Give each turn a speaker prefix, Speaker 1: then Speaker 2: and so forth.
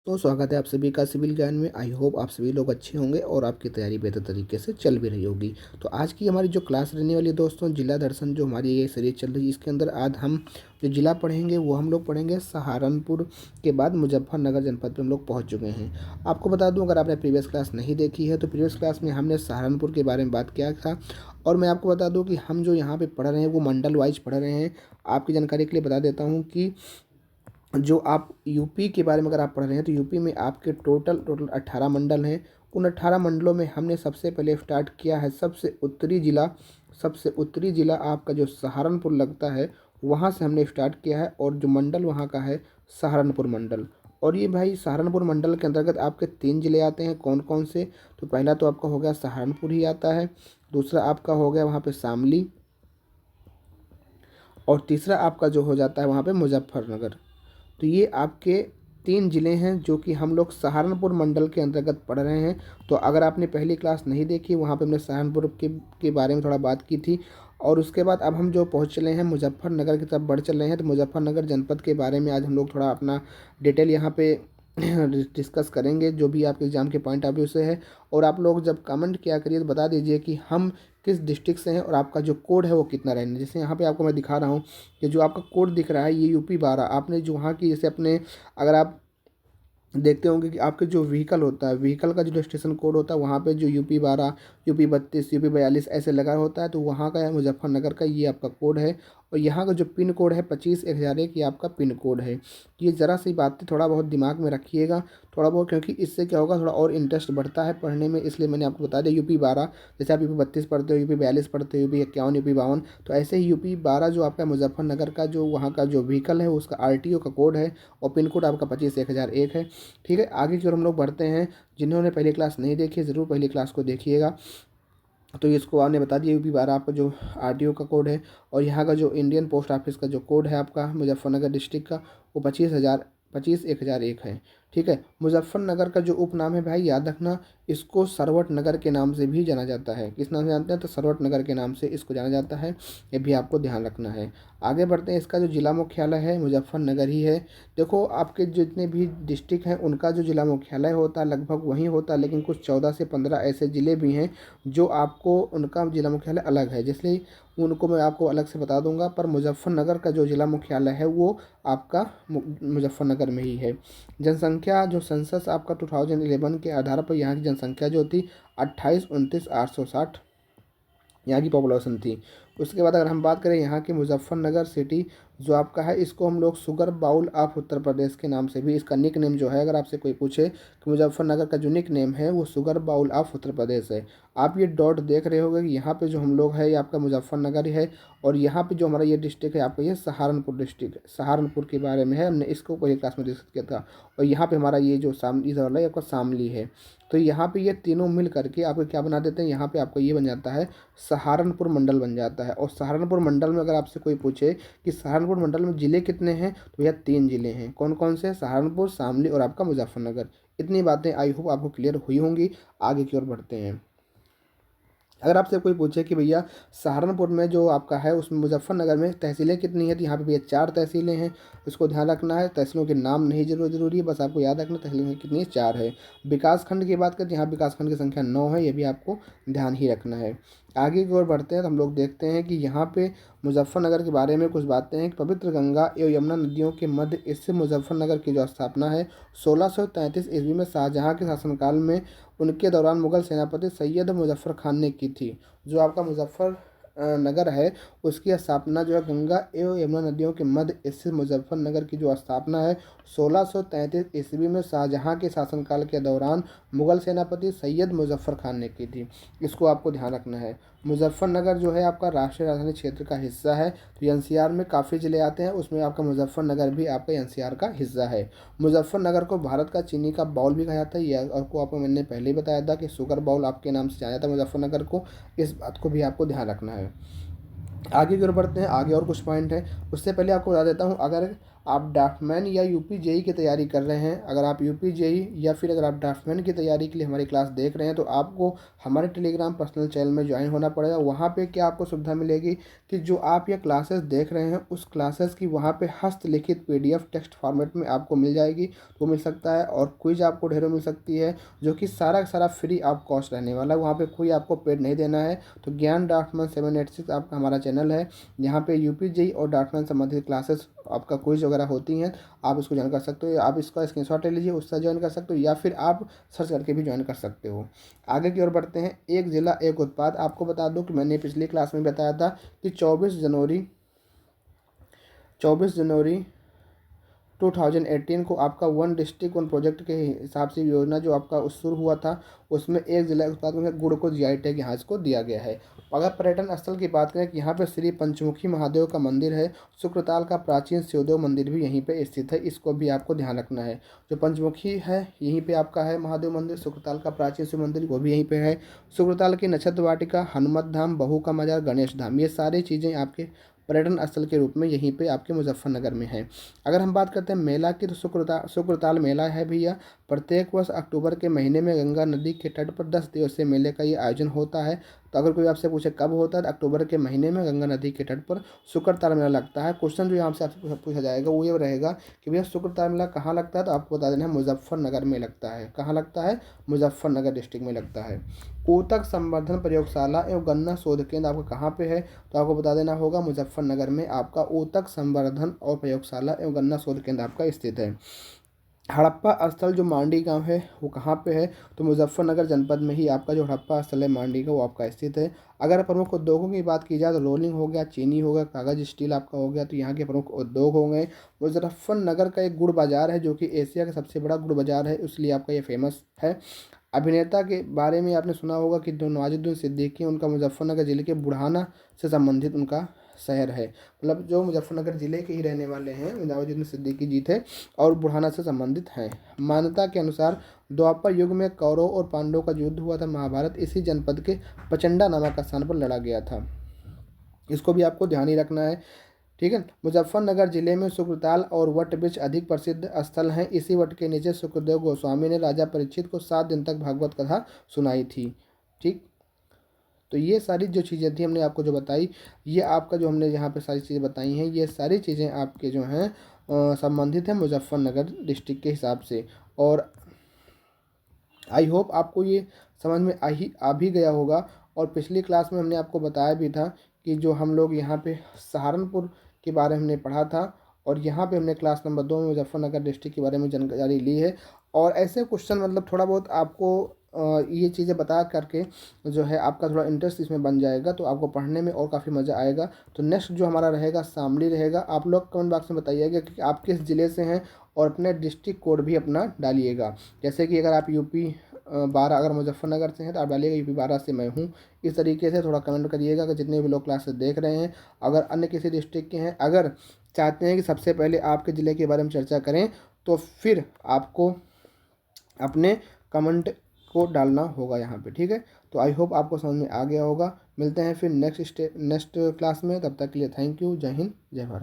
Speaker 1: तो स्वागत है आप सभी का सिविल ज्ञान में। आई होप आप सभी लोग अच्छे होंगे और आपकी तैयारी बेहतर तरीके से चल भी रही होगी। तो आज की हमारी जो क्लास रहने वाली है दोस्तों, जिला दर्शन जो हमारी ये सीरीज चल रही है, इसके अंदर आज हम जो जिला पढ़ेंगे वो हम लोग पढ़ेंगे सहारनपुर के बाद मुजफ्फरनगर जनपद पे हम लोग पहुँच चुके हैं। आपको बता दूँ, अगर आपने प्रीवियस क्लास नहीं देखी है तो प्रीवियस क्लास में हमने सहारनपुर के बारे में बात किया था। और मैं आपको बता दूँ कि हम जो यहाँ पे पढ़ रहे हैं वो मंडल वाइज पढ़ रहे हैं। आपकी जानकारी के लिए बता देता हूँ कि जो आप यूपी के बारे में अगर आप पढ़ रहे हैं तो यूपी में आपके टोटल 18 मंडल हैं। उन 18 मंडलों में हमने सबसे पहले स्टार्ट किया है सबसे उत्तरी जिला आपका जो सहारनपुर लगता है, वहाँ से हमने स्टार्ट किया है। और जो मंडल वहाँ का है सहारनपुर मंडल। और ये भाई सहारनपुर मंडल के अंतर्गत आपके 3 जिले आते हैं। कौन कौन से? तो पहला तो आपका हो गया सहारनपुर ही आता है, दूसरा आपका हो गया वहाँ पे शामली, और तीसरा आपका जो हो जाता है वहाँ पे मुजफ्फरनगर। तो ये आपके 3 ज़िले हैं जो कि हम लोग सहारनपुर मंडल के अंतर्गत पढ़ रहे हैं। तो अगर आपने पहली क्लास नहीं देखी, वहाँ पे हमने सहारनपुर के बारे में थोड़ा बात की थी। और उसके बाद अब हम जो पहुँच चले हैं मुजफ्फरनगर की तरफ बढ़ चल रहे हैं। तो मुजफ्फरनगर जनपद के बारे में आज हम लोग थोड़ा अपना डिटेल यहाँ पे डिस्कस करेंगे, जो भी आपके एग्ज़ाम के पॉइंट ऑफ व्यू से है। और आप लोग जब कमेंट किया करिए तो बता दीजिए कि हम किस डिस्ट्रिक्ट से हैं और आपका जो कोड है वो कितना रहना है। जैसे यहाँ पे आपको मैं दिखा रहा हूँ कि जो आपका कोड दिख रहा है ये यूपी 12। आपने जो वहाँ की जैसे अपने अगर आप देखते होंगे कि आपके जो व्हीकल होता है, व्हीकल का जो रजिस्ट्रेशन कोड होता है वहाँ पे जो यूपी 12, यूपी 32, यूपी 42 ऐसे लगा होता है। तो वहाँ का मुजफ्फरनगर का ये आपका कोड है। और यहाँ का जो पिन कोड है 25/1001, ये आपका पिन कोड है। ये ज़रा सी बातें थोड़ा बहुत दिमाग में रखिएगा, थोड़ा बहुत, क्योंकि इससे क्या होगा, थोड़ा और इंटरेस्ट बढ़ता है पढ़ने में। इसलिए मैंने आपको बता दिया यूपी 12। जैसे आप यूपी 32 पढ़ते हो, यूपी 42 पढ़ते हो, यूपी 51, यूपी 52, तो ऐसे ही यूपी 12 जो आपका मुजफ्फरनगर का जो वहाँ का जो व्हीकल है उसका आरटीओ का कोड है। और पिन कोड आपका 25/1001 है। ठीक है, आगे की ओर हम लोग बढ़ते हैं। जिन्होंने पहली क्लास नहीं देखी है ज़रूर पहली क्लास को देखिएगा। तो इसको आपने बता दिया यूपी 12 आपका जो आरटीओ का कोड है। और यहाँ का जो इंडियन पोस्ट ऑफिस का जो कोड है आपका मुजफ्फरनगर डिस्ट्रिक्ट का, वो 25/1001 है। ठीक है, मुजफ्फरनगर का जो उपनाम है भाई याद रखना, इसको सरवट नगर के नाम से भी जाना जाता है। किस नाम से जानते हैं? तो सरवट नगर के नाम से इसको जाना जाता है। ये भी आपको ध्यान रखना है। आगे बढ़ते हैं। इसका जो जिला मुख्यालय है मुजफ्फरनगर ही है। देखो, आपके जितने भी डिस्ट्रिक्ट हैं उनका जो जिला मुख्यालय होता है लगभग वहीं होता है, लेकिन कुछ 14 से 15 ऐसे ज़िले भी हैं जो आपको उनका जिला मुख्यालय अलग है, जिसलिए उनको मैं आपको अलग से बता दूंगा। पर मुजफ्फरनगर का जो जिला मुख्यालय है वो आपका मुजफ्फरनगर में ही है। जनसंख्या जो सेंसस आपका 2011 के आधार पर यहाँ की जनसंख्या जो थी 28,29,860 यहाँ की पॉपुलेशन थी। उसके बाद अगर हम बात करें यहाँ की मुजफ्फरनगर सिटी जो आपका है, इसको हम लोग sugar bowl of Uttar Pradesh के नाम से भी, इसका निक नेम जो है, अगर आपसे कोई पूछे कि मुजफ्फरनगर का जो निक नेम है वो sugar bowl of Uttar Pradesh है। आप ये डॉट देख रहे होगे कि यहाँ पे जो हम लोग है ये आपका मुजफ्फरनगर ही है। और यहाँ पे जो हमारा ये डिस्ट्रिक्ट है आपका ये सहारनपुर डिस्ट्रिक्ट, सहारनपुर के बारे में है, हमने इसको पहले क्लास में डिस्कस किया था। और यहाँ पे हमारा ये जो शामली वाला है आपका शामली है। तो यहाँ पे ये तीनों मिल करके आपको क्या बना देते हैं, यहाँ पे आपको ये बन जाता है सहारनपुर मंडल बन जाता है। और सहारनपुर मंडल में अगर आपसे कोई पूछे कि सहारनपुर मंडल में ज़िले कितने हैं, तो भैया 3 ज़िले हैं। कौन कौन से? सहारनपुर, शामली और आपका मुजफ्फरनगर। इतनी बातें आई होप आपको क्लियर हुई होंगी। आगे की ओर बढ़ते हैं। अगर आपसे कोई पूछे कि भैया सहारनपुर में जो आपका है उसमें मुजफ्फरनगर में तहसीलें कितनी हैं, तो यहाँ पे भैया 4 तहसीलें हैं। इसको ध्यान रखना है। तहसीलों के नाम नहीं ज़रूरी है, बस आपको याद रखना तहसीलें कितनी है, 4 है। विकासखंड की बात करें, यहाँ विकासखंड की संख्या 9 है, ये भी आपको ध्यान ही रखना है। आगे की ओर बढ़ते हैं तो हम लोग देखते हैं कि यहाँ पे मुजफ्फरनगर के बारे में कुछ बातें हैं कि पवित्र गंगा एवं यमुना नदियों के मध्य स्थित मुजफ्फरनगर की जो स्थापना है 1633 ईस्वी में शाहजहाँ के शासनकाल में उनके दौरान मुगल सेनापति सैयद मुजफ्फर खान ने की थी। जो आपका मुजफ्फर नगर है उसकी स्थापना जो है गंगा एवं यमुना नदियों के मध्य स्थित मुजफ्फरनगर की जो स्थापना है 1633 ईस्वी में शाहजहाँ के शासनकाल के दौरान मुगल सेनापति सैयद मुजफ्फर खान ने की थी। इसको आपको ध्यान रखना है। मुजफ्फरनगर जो है आपका राष्ट्रीय राजधानी क्षेत्र का हिस्सा है। तो एनसीआर में काफ़ी ज़िले आते हैं, उसमें आपका मुजफ्फरनगर भी आपका एनसीआर का हिस्सा है। मुजफ्फरनगर को भारत का चीनी का बाउल भी कहा जाता है। यह आपको मैंने पहले ही बताया था कि शुगर बाउल आपके नाम से जाना जाता है मुजफ्फरनगर को। इस बात को भी आपको ध्यान रखना है। आगे की ओर बढ़ते हैं। आगे और कुछ पॉइंट है, उससे पहले आपको बता देता हूँ, अगर आप ड्राफ्टमैन या यूपी जेई की तैयारी कर रहे हैं, अगर आप यूपी जेई या फिर अगर आप ड्राफ्टमैन की तैयारी के लिए हमारी क्लास देख रहे हैं, तो आपको हमारे टेलीग्राम पर्सनल चैनल में ज्वाइन होना पड़ेगा। वहाँ पे क्या आपको सुविधा मिलेगी कि जो आप ये क्लासेस देख रहे हैं उस क्लासेस की वहाँ पे हस्तलिखित पीडीएफ टेक्स्ट फॉर्मेट में आपको मिल जाएगी, वो मिल सकता है। और क्विज आपको ढेरों मिल सकती है, जो कि सारा का सारा फ्री ऑफ कॉस्ट रहने वाला है, वहाँ पे कोई आपको पेड नहीं देना है। तो ज्ञान ड्राफ्टमैन 786 आपका हमारा चैनल है, यहाँ पे यूपी जेई और ड्राफ्टमैन संबंधित क्लासेस आपका क्विज वगैरह होती हैं, आप इसको ज्वाइन कर सकते हो। आप इसका स्क्रीनशॉट ले लीजिए, उससे ज्वाइन कर सकते हो, या फिर आप सर्च करके भी ज्वाइन कर सकते हो। आगे की ओर बढ़ते हैं। एक जिला एक उत्पाद। आपको बता दूं कि मैंने पिछली क्लास में बताया था कि 24 जनवरी 2018 को आपका वन डिस्ट्रिक्ट वन प्रोजेक्ट के हिसाब से योजना जो आपका शुरू हुआ था, उसमें एक जिला उत्पाद में गुड़ को जीआई टैग यहाँ इसको दिया गया है। अगर पर्यटन स्थल की बात करें कि यहाँ पे श्री पंचमुखी महादेव का मंदिर है, शुक्रताल का प्राचीन शिवदेव मंदिर भी यहीं पे स्थित है, इसको भी आपको ध्यान रखना है। जो पंचमुखी है यहीं पे आपका है महादेव मंदिर, शुक्रताल का प्राचीन शिव मंदिर वो भी यहीं पे है, शुक्रताल की नक्षत्र वाटिका, हनुमत धाम, बहू का मजार, गणेश धाम, ये सारी चीज़ें आपके पर्यटन स्थल के रूप में यहीं पे आपके मुजफ्फरनगर में है। अगर हम बात करते हैं मेला की, तो शुक्रताल मेला है भैया। प्रत्येक वर्ष अक्टूबर के महीने में गंगा नदी के तट पर 10 दिवसीय मेले का ये आयोजन होता है। तो अगर कोई आपसे पूछे कब होता है, तो अक्टूबर के महीने में गंगा नदी के तट पर शुक्रताल मेला लगता है। क्वेश्चन जो यहाँ से आपसे पूछा जाएगा वो ये रहेगा कि भैया शुक्रताल मेला कहाँ लगता है, तो आपको बता देना है मुजफ्फरनगर में लगता है। कहाँ लगता है? मुजफ्फरनगर डिस्ट्रिक्ट में लगता है। ऊतक संवर्धन प्रयोगशाला एवं गन्ना शोध केंद्र आपका कहाँ पे है, तो आपको बता देना होगा मुजफ्फरनगर में आपका ऊतक संवर्धन और प्रयोगशाला एवं गन्ना शोध केंद्र आपका स्थित है। हड़प्पा स्थल जो मांडी गांव है वो कहाँ पे है, तो मुजफ्फरनगर जनपद में ही आपका जो हड़प्पा स्थल है मांडी का वो आपका स्थित है। अगर प्रमुख उद्योगों की बात की जाए तो रोलिंग हो गया, चीनी हो गया, कागज स्टील आपका हो गया, तो यहाँ के प्रमुख उद्योग हो गए। मुजफ्फरनगर का एक गुड़ बाजार है जो कि एशिया का सबसे बड़ा गुड़ बाजार है, इसलिए आपका ये फेमस है। अभिनेता के बारे में आपने सुना होगा कि जो नवाजुद्दीन सिद्दीकी, उनका मुजफ्फरनगर जिले के बुढ़ाना से संबंधित उनका शहर है, मतलब जो मुजफ्फरनगर जिले के ही रहने वाले हैं नवाजुद्दीन सिद्दीकी जी थे और बुढ़ाना से संबंधित हैं। मान्यता के अनुसार द्वापर युग में कौरव और पांडवों का युद्ध हुआ था, महाभारत इसी जनपद के पचंडा नामक स्थान पर लड़ा गया था, इसको भी आपको ध्यान ही रखना है। ठीक है। मुजफ्फरनगर जिले में शुक्रताल और वट वृक्ष अधिक प्रसिद्ध स्थल हैं। इसी वट के नीचे सुखदेव गोस्वामी ने राजा परीक्षित को 7 दिन तक भागवत कथा सुनाई थी। ठीक, तो ये सारी जो चीज़ें थी हमने आपको जो बताई, ये आपका जो हमने यहाँ पे सारी चीज़ें बताई हैं, ये सारी चीज़ें आपके जो हैं संबंधित हैं मुजफ्फरनगर डिस्ट्रिक्ट के हिसाब से। और आई होप आपको ये समझ में आ भी गया होगा। और पिछली क्लास में हमने आपको बताया भी था कि जो हम लोग यहाँ पे सहारनपुर के बारे में हमने पढ़ा था, और यहाँ पे हमने क्लास नंबर 2 में मुजफ्फरनगर डिस्ट्रिक्ट के बारे में जानकारी ली है। और ऐसे क्वेश्चन मतलब थोड़ा बहुत आपको ये चीज़ें बता करके जो है आपका थोड़ा इंटरेस्ट इसमें बन जाएगा, तो आपको पढ़ने में और काफ़ी मज़ा आएगा। तो नेक्स्ट जो हमारा रहेगा शामली रहेगा। आप लोग कमेंट बॉक्स में बताइएगा कि आप किस ज़िले से हैं और अपने डिस्ट्रिक्ट कोड भी अपना डालिएगा। जैसे कि अगर आप यूपी 12 अगर मुजफ्फरनगर से हैं तो आप डालिएगा यूपी 12 से मैं हूँ। इस तरीके से थोड़ा कमेंट करिएगा कि जितने भी लोग क्लासेस देख रहे हैं, अगर अन्य किसी डिस्ट्रिक्ट के हैं, अगर चाहते हैं कि सबसे पहले आपके ज़िले के बारे में चर्चा करें, तो फिर आपको अपने कमेंट को डालना होगा यहाँ पे। ठीक है, तो आई होप आपको समझ में आ गया होगा। मिलते हैं फिर नेक्स्ट क्लास में, तब तक के लिए थैंक यू। जय हिंद, जय भारत।